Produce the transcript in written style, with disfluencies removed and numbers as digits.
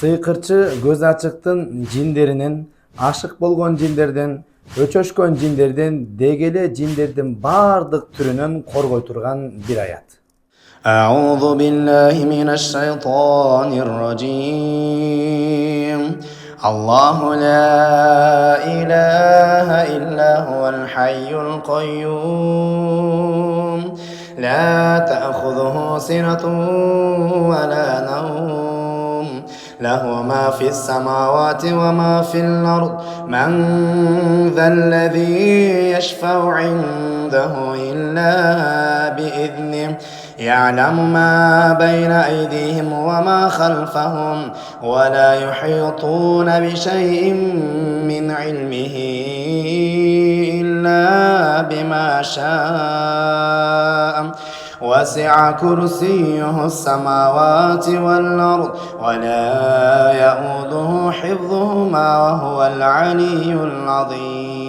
Сыйкырчы көз ачыктын жиндеринен, ашык болгон жиндерден, өчөшкөн жиндерден, деги эле жиндердин бардык түрүнөн коргой турган бир аят. أعوذ بالله من الشيطان الرجيم. الله لا إله إلا هو الحي القيوم لا تأخذه سنة ولا نوم له ما في السماوات وما في الأرض من ذا الذي يشفع عنده إلا بإذنه يعلم ما بين أيديهم وما خلفهم ولا يحيطون بشيء من علمه إلا بما شاء وسع كرسيه السماوات والأرض ولا يؤوده حفظهما وهو العلي العظيم.